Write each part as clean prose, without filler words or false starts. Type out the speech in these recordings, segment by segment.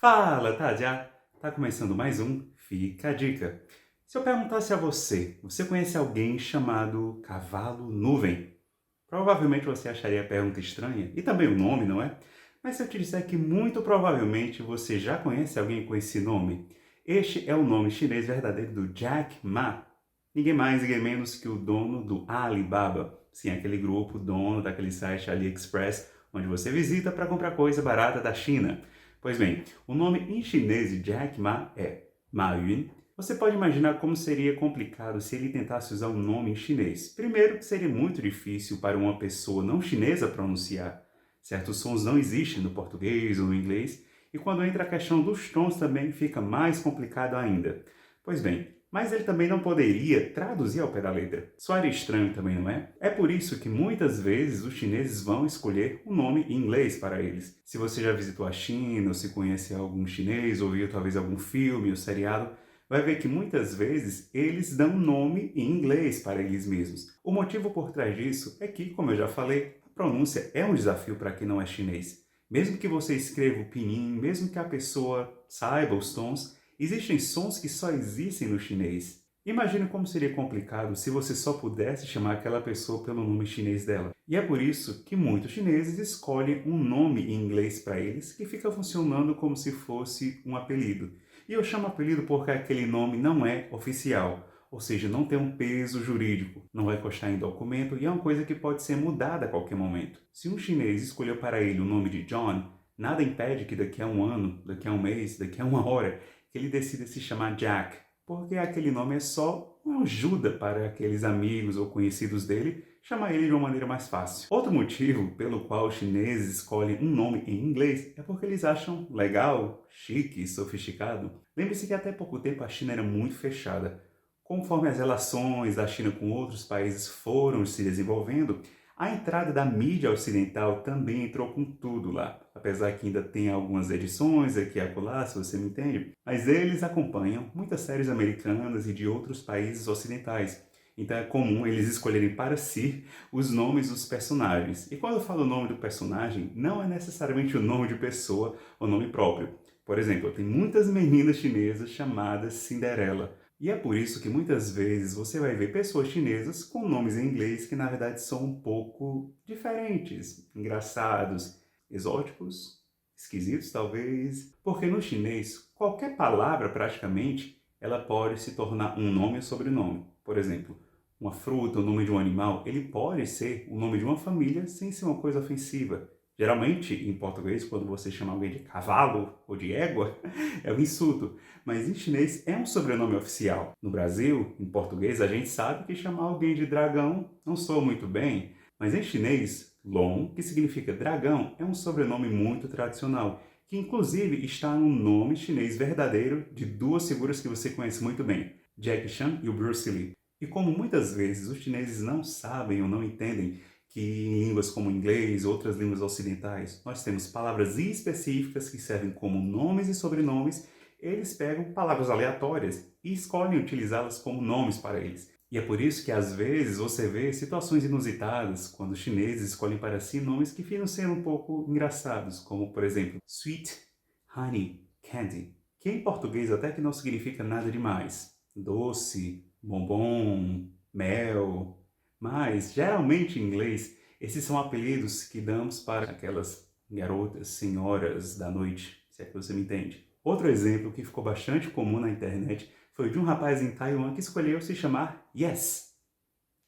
Fala, Tadja! Tá começando mais um Fica a Dica. Se eu perguntasse a você, você conhece alguém chamado Cavalo Nuvem? Provavelmente você acharia a pergunta estranha, e também o nome, não é? Mas se eu te disser que muito provavelmente você já conhece alguém com esse nome, este é o nome chinês verdadeiro do Jack Ma. Ninguém mais, ninguém menos que o dono do Alibaba. Sim, aquele grupo, dono daquele site AliExpress, onde você visita para comprar coisa barata da China. Pois bem, o nome em chinês de Jack Ma é Ma Yun. Você pode imaginar como seria complicado se ele tentasse usar um nome em chinês. Primeiro, que seria muito difícil para uma pessoa não chinesa pronunciar. Certos sons não existem no português ou no inglês, e quando entra a questão dos tons também fica mais complicado ainda. Pois bem, mas ele também não poderia traduzir ao pé da letra. Soaria estranho também, não é? É por isso que muitas vezes os chineses vão escolher um nome em inglês para eles. Se você já visitou a China, ou se conhece algum chinês, ou viu talvez algum filme ou seriado, vai ver que muitas vezes eles dão nome em inglês para eles mesmos. O motivo por trás disso é que, como eu já falei, a pronúncia é um desafio para quem não é chinês. Mesmo que você escreva o pinyin, mesmo que a pessoa saiba os tons, existem sons que só existem no chinês. Imagine como seria complicado se você só pudesse chamar aquela pessoa pelo nome chinês dela. E é por isso que muitos chineses escolhem um nome em inglês para eles que fica funcionando como se fosse um apelido. E eu chamo apelido porque aquele nome não é oficial, ou seja, não tem um peso jurídico, não vai constar em documento e é uma coisa que pode ser mudada a qualquer momento. Se um chinês escolheu para ele o nome de John, nada impede que daqui a um ano, daqui a um mês, daqui a uma hora, que ele decida se chamar Jack, porque aquele nome é só uma ajuda para aqueles amigos ou conhecidos dele chamar ele de uma maneira mais fácil. Outro motivo pelo qual os chineses escolhem um nome em inglês é porque eles acham legal, chique, sofisticado. Lembre-se que até pouco tempo a China era muito fechada. Conforme as relações da China com outros países foram se desenvolvendo, a entrada da mídia ocidental também entrou com tudo lá. Apesar que ainda tem algumas edições aqui e acolá, se você me entende, mas eles acompanham muitas séries americanas e de outros países ocidentais. Então é comum eles escolherem para si os nomes dos personagens. E quando eu falo o nome do personagem, não é necessariamente o nome de pessoa ou nome próprio. Por exemplo, tem muitas meninas chinesas chamadas Cinderela. E é por isso que muitas vezes você vai ver pessoas chinesas com nomes em inglês que na verdade são um pouco diferentes, engraçados, exóticos, esquisitos talvez. Porque no chinês, qualquer palavra praticamente, ela pode se tornar um nome ou sobrenome. Por exemplo, uma fruta, o nome de um animal, ele pode ser o nome de uma família sem ser uma coisa ofensiva. Geralmente, em português, quando você chama alguém de cavalo ou de égua, é um insulto. Mas em chinês é um sobrenome oficial. No Brasil, em português, a gente sabe que chamar alguém de dragão não soa muito bem. Mas em chinês, Long, que significa dragão, é um sobrenome muito tradicional, que inclusive está no nome chinês verdadeiro de duas figuras que você conhece muito bem, Jackie Chan e o Bruce Lee. E como muitas vezes os chineses não sabem ou não entendem que em línguas como inglês ou outras línguas ocidentais nós temos palavras específicas que servem como nomes e sobrenomes, eles pegam palavras aleatórias e escolhem utilizá-las como nomes para eles. E é por isso que às vezes você vê situações inusitadas quando os chineses escolhem para si nomes que ficam sendo um pouco engraçados, como por exemplo, sweet, honey, candy, que em português até que não significa nada demais. Doce, bombom, mel. Mas, geralmente em inglês, esses são apelidos que damos para aquelas garotas, senhoras da noite, se é que você me entende. Outro exemplo que ficou bastante comum na internet foi o de um rapaz em Taiwan que escolheu se chamar Yes.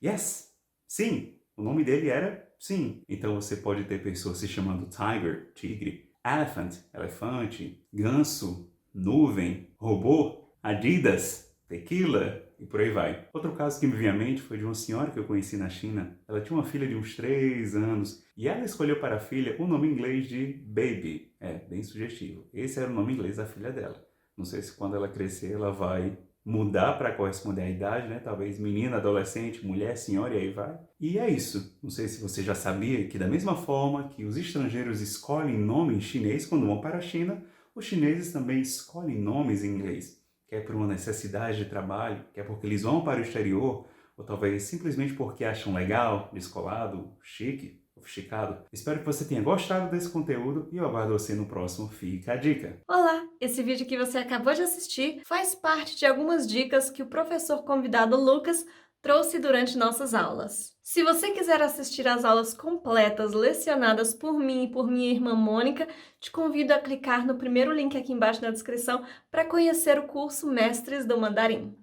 Yes. Sim. O nome dele era Sim. Então você pode ter pessoas se chamando Tiger, tigre, Elephant, elefante, ganso, nuvem, robô, Adidas, tequila e por aí vai. Outro caso que me veio à mente foi de uma senhora que eu conheci na China. Ela tinha uma filha de uns 3 anos e ela escolheu para a filha o nome inglês de Baby. É, bem sugestivo. Esse era o nome inglês da filha dela. Não sei se quando ela crescer ela vai mudar para corresponder à idade, né? Talvez menina, adolescente, mulher, senhora e aí vai. E é isso. Não sei se você já sabia que da mesma forma que os estrangeiros escolhem nome em chinês quando vão para a China, os chineses também escolhem nomes em inglês. Quer por uma necessidade de trabalho, quer porque eles vão para o exterior, ou talvez simplesmente porque acham legal, descolado, chique, sofisticado. Espero que você tenha gostado desse conteúdo e eu aguardo você no próximo Fica a Dica. Olá! Esse vídeo que você acabou de assistir faz parte de algumas dicas que o professor convidado Lucas trouxe durante nossas aulas. Se você quiser assistir às aulas completas lecionadas por mim e por minha irmã Mônica, te convido a clicar no primeiro link aqui embaixo na descrição para conhecer o curso Mestres do Mandarim.